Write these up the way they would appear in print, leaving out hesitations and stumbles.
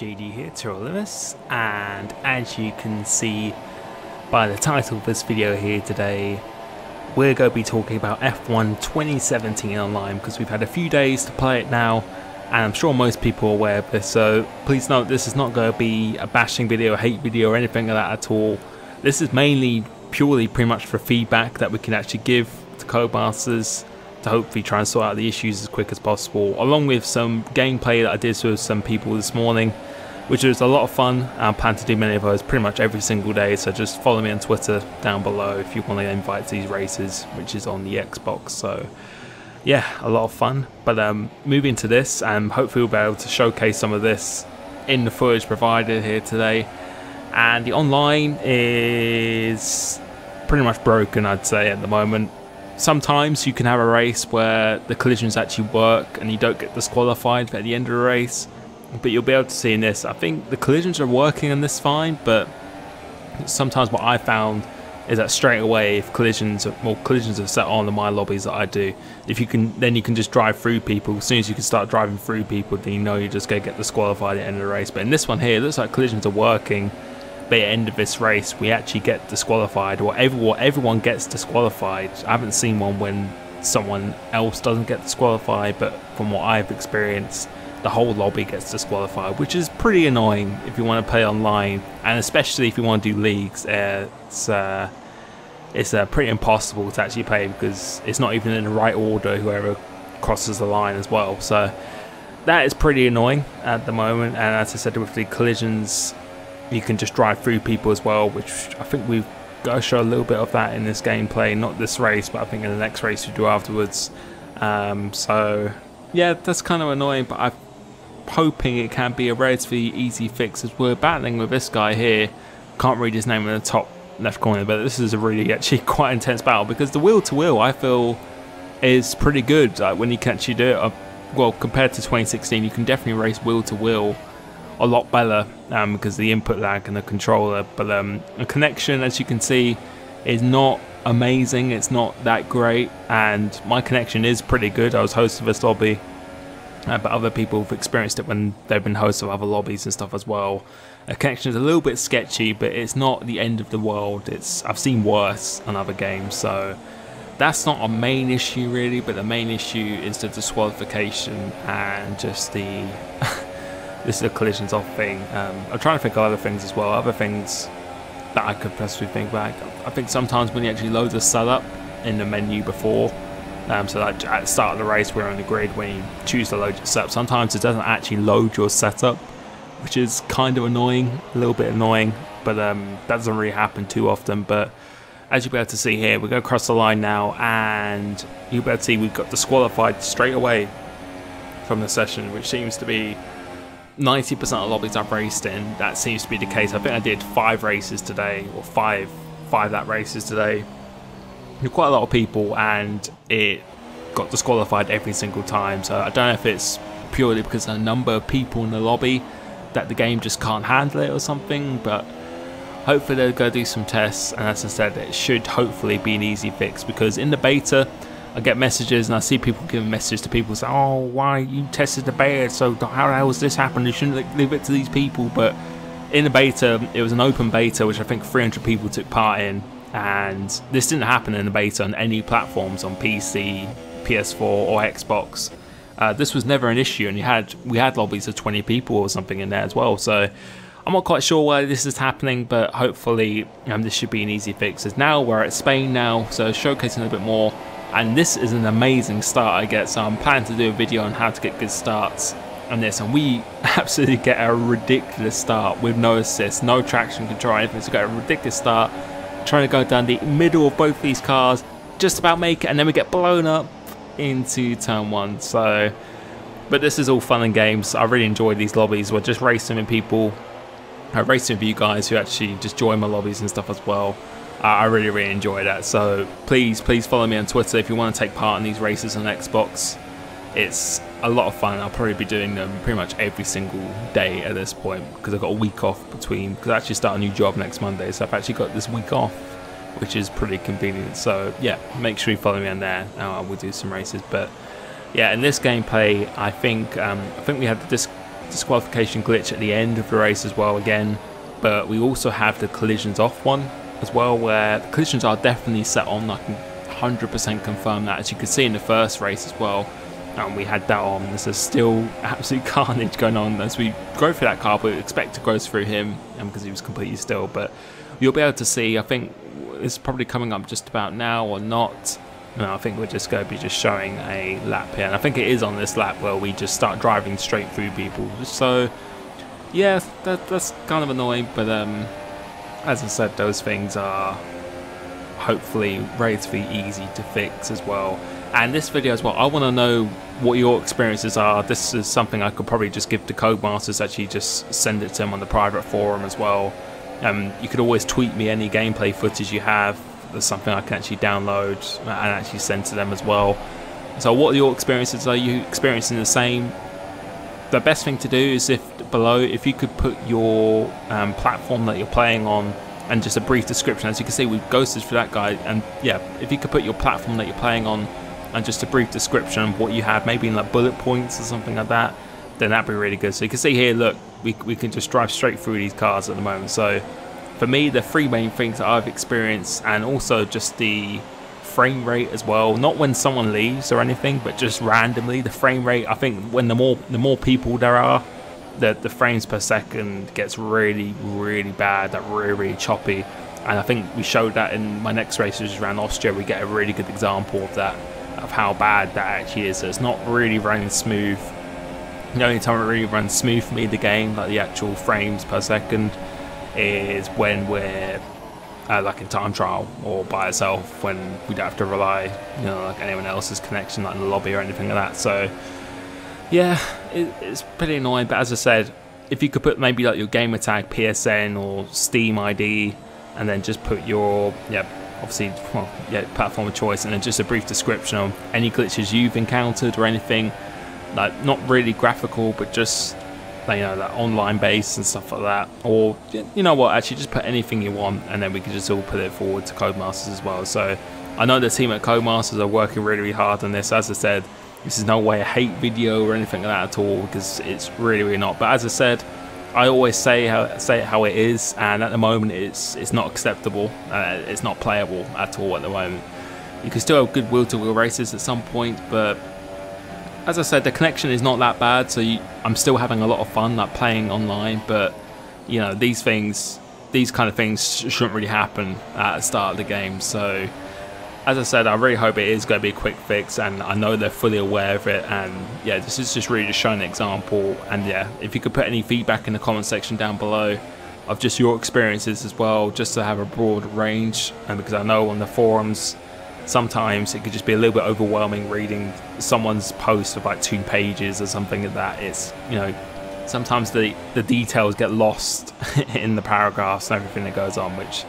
JD here, Tyrannosaurus, and as you can see by the title of this video here today, we're going to be talking about F1 2017 online because we've had a few days to play it now, and I'm sure most people are aware of this, so please note this is not going to be a bashing video, a hate video or anything like that at all. This is mainly purely pretty much for feedback that we can actually give to Codemasters to hopefully try and sort out the issues as quick as possible, along with some gameplay that I did with some people this morning, which was a lot of fun. I plan to do many of those pretty much every single day, so just follow me on Twitter down below if you want to invite to these races, which is on the Xbox. So yeah, a lot of fun. But moving to this, and hopefully we'll be able to showcase some of this in the footage provided here today. And the online is pretty much broken, I'd say, at the moment. Sometimes you can have a race where the collisions actually work and you don't get disqualified at the end of the race, but you'll be able to see in this, I think the collisions are working on this fine, but sometimes what I found is that straight away, if collisions are set on in my lobbies that I do, then you can just drive through people. As soon as you can start driving through people, then you know you're just going to get disqualified at the end of the race. But in this one here, it looks like collisions are working. But at the end of this race, we actually get disqualified, or everyone gets disqualified. I haven't seen one when someone else doesn't get disqualified, but from what I've experienced, the whole lobby gets disqualified, which is pretty annoying if you want to play online, and especially if you want to do leagues. It's pretty impossible to actually play because it's not even in the right order whoever crosses the line as well. So that is pretty annoying at the moment. And as I said, with the collisions, you can just drive through people as well, which I think we've got to show a little bit of that in this gameplay. Not this race, but I think in the next race we do afterwards. So yeah, that's kind of annoying, but I'm hoping it can be a relatively easy fix, as we're battling with this guy here. Can't read his name in the top left corner, but this is a really actually quite intense battle because the wheel to wheel I feel is pretty good. Like when you can actually do it, well, compared to 2016, you can definitely race wheel to wheel a lot better because the input lag and the controller, but the connection, as you can see, is not amazing. It's not that great, and my connection is pretty good. I was host of this lobby, but other people have experienced it when they've been hosts of other lobbies and stuff as well. The connection is a little bit sketchy, but it's not the end of the world. I've seen worse on other games, so that's not a main issue really, but the main issue is the disqualification and just the this is a collisions off thing. I'm trying to think of other things as well, other things that I could possibly think back. I think sometimes when you actually load the setup in the menu before, so like at the start of the race we're on the grid, when you choose to load your setup, sometimes it doesn't actually load your setup, which is kind of annoying, a little bit annoying, but that doesn't really happen too often. But as you'll be able to see here, we're going to cross the line now, and you'll be able to see we've got disqualified straight away from the session, which seems to be 90% of lobbies I've raced in. That seems to be the case. I think I did 5 races today, or five lap races today. Quite a lot of people, and it got disqualified every single time. So I don't know if it's purely because of the number of people in the lobby that the game just can't handle it or something, but hopefully they'll go do some tests, and as I said, it should hopefully be an easy fix, because in the beta I get messages and I see people giving messages to people saying, oh, why you tested the beta, so how the hell has this happened, you shouldn't leave it to these people. But in the beta, it was an open beta which I think 300 people took part in, and this didn't happen in the beta on any platforms, on PC, PS4 or Xbox. This was never an issue, and we had lobbies of 20 people or something in there as well. So I'm not quite sure why this is happening, but hopefully this should be an easy fix. As now we're at Spain now, so showcasing a little bit more. And this is an amazing start I get, so I'm planning to do a video on how to get good starts on this, and we absolutely get a ridiculous start with no assist, no traction control, anything. So we got a ridiculous start, trying to go down the middle of both these cars, just about make it, and then we get blown up into turn 1. So, but this is all fun and games. I really enjoy these lobbies. We're just racing with people, racing with you guys who actually just join my lobbies and stuff as well. I really enjoy that, so please follow me on Twitter if you want to take part in these races on Xbox. It's a lot of fun. I'll probably be doing them pretty much every single day at this point, because I've got a week off between, because I actually start a new job next Monday, so I've actually got this week off, which is pretty convenient. So yeah, make sure you follow me on there. We'll do some races. But yeah, in this gameplay, I think we had the disqualification glitch at the end of the race as well again, but we also have the collisions off one as well, where the collisions are definitely set on. I can 100% confirm that, as you could see in the first race as well. We had that on. There's still absolute carnage going on as we go through that car, but we expect to go through him because he was completely still. But you'll be able to see, I think it's probably coming up just about now or not. No, I think we're just going to be just showing a lap here, and I think it is on this lap where we just start driving straight through people. So yeah, that's kind of annoying, but as I said, those things are hopefully relatively easy to fix as well. And this video as well, I want to know what your experiences are. This is something I could probably just give to Codemasters, actually just send it to them on the private forum as well. You could always tweet me any gameplay footage you have. There's something I can actually download and actually send to them as well. So what are your experiences? Are you experiencing the same? The best thing to do is if you could put your platform that you're playing on and just a brief description. As you can see, we've ghosted for that guy, and yeah, if you could put your platform that you're playing on and just a brief description of what you have, maybe in like bullet points or something like that, then that'd be really good. So you can see here, look, we can just drive straight through these cars at the moment. So for me, the three main things that I've experienced, and also just the frame rate as well, not when someone leaves or anything, but just randomly the frame rate. I think when the more people there are, the frames per second gets really bad, that really choppy. And I think we showed that in my next race, which is around Austria. We get a really good example of that, of how bad that actually is. So it's not really running smooth. The only time it really runs smooth for me, the game, like the actual frames per second, is when we're like in time trial or by itself, when we don't have to rely, you know, like anyone else's connection, like in the lobby or anything like that. So yeah, it's pretty annoying. But as I said, if you could put maybe like your gamer tag, PSN or Steam ID, and then just put your obviously platform of choice, and then just a brief description of any glitches you've encountered or anything, like not really graphical, but just, you know, that online base and stuff like that. Or you know what, actually just put anything you want, and then we can just all put it forward to Codemasters as well. So I know the team at Codemasters are working really hard on this. As I said, this is no way a hate video or anything like that at all, because it's really not. But as I said, I always say it how it is, and at the moment it's not acceptable. It's not playable at all at the moment. You can still have good wheel-to-wheel races at some point, but as I said, the connection is not that bad, so I'm still having a lot of fun like playing online. But you know, these kind of things shouldn't really happen at the start of the game. So as I said, I really hope it is going to be a quick fix, and I know they're fully aware of it. And yeah, this is just really just showing an example. And yeah, if you could put any feedback in the comment section down below of just your experiences as well, just to have a broad range. And because I know on the forums, sometimes it could just be a little bit overwhelming reading someone's post of like 2 pages or something like that. It's, you know, sometimes the details get lost in the paragraphs and everything that goes on, which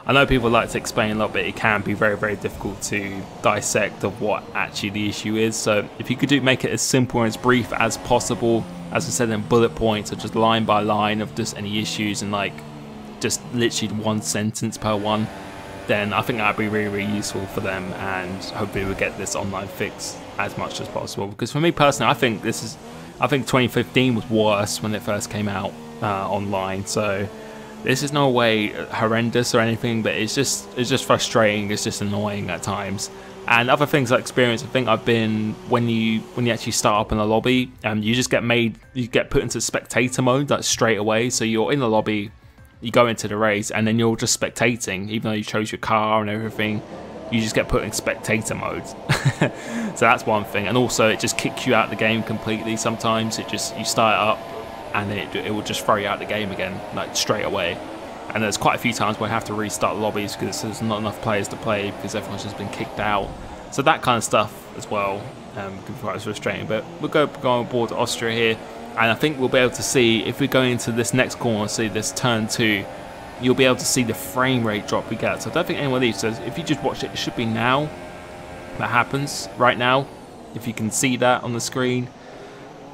I know people like to explain a lot, but it can be very difficult to dissect of what actually the issue is. So if you could make it as simple and as brief as possible, as I said, in bullet points or just line by line of just any issues, and like just literally 1 sentence per one, then I think that'd be really useful for them, and hopefully we'll get this online fixed as much as possible. Because for me personally, I think 2015 was worse when it first came out online. So this is no way horrendous or anything, but it's just frustrating. It's just annoying at times. And other things like experience, I think I've been, when you actually start up in the lobby, you just get put into spectator mode like straight away. So you're in the lobby, you go into the race, and then you're just spectating, even though you chose your car and everything. You just get put in spectator mode. So that's one thing. And also it just kicks you out of the game completely. Sometimes you start it up and it will just throw you out of the game again, like straight away. And there's quite a few times where I have to restart lobbies because there's not enough players to play because everyone's just been kicked out. So that kind of stuff as well can be quite frustrating. But we'll go on board to Austria here, and I think we'll be able to see, if we go into this next corner, see this turn 2, you'll be able to see the frame rate drop we get. So I don't think anyone leaves. So if you just watch it, it should be now that happens, right now. If you can see that on the screen,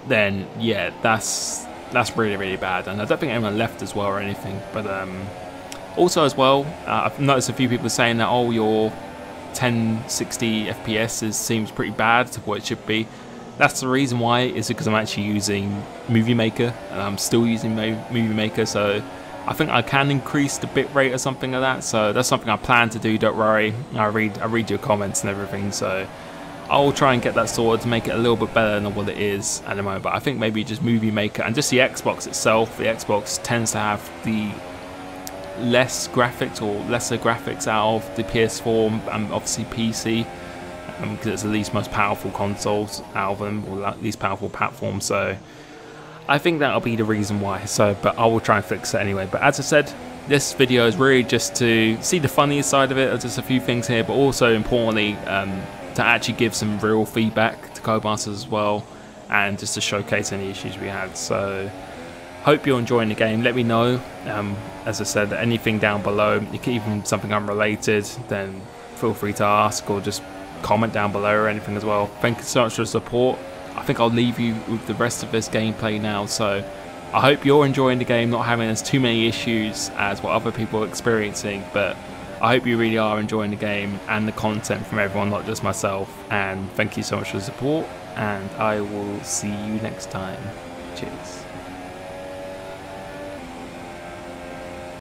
then yeah, that's really bad. And I don't think anyone left as well or anything. But also as well, I've noticed a few people saying that, oh, your 1060 FPS seems pretty bad to what it should be. That's the reason why, is because I'm actually using Movie Maker, and I'm still using Movie Maker, so I think I can increase the bitrate or something like that. So that's something I plan to do, don't worry. I read your comments and everything, so I'll try and get that sorted to make it a little bit better than what it is at the moment. But I think maybe just Movie Maker and just the Xbox itself. The Xbox tends to have the lesser graphics out of the PS4 and obviously PC, because it's the least most powerful consoles out of them, or least powerful platform. So I think that'll be the reason why. So, but I will try and fix it anyway. But as I said, this video is really just to see the funniest side of it. There's just a few things here, but also importantly, to actually give some real feedback to Codemasters as well, and just to showcase any issues we had. So hope you're enjoying the game. Let me know, as I said, anything down below. You can even something unrelated, then feel free to ask, or just comment down below or anything as well. Thank you so much for the support. I think I'll leave you with the rest of this gameplay now. So I hope you're enjoying the game, not having as too many issues as what other people are experiencing, but I hope you really are enjoying the game and the content from everyone, not just myself. And thank you so much for the support, and I will see you next time. Cheers.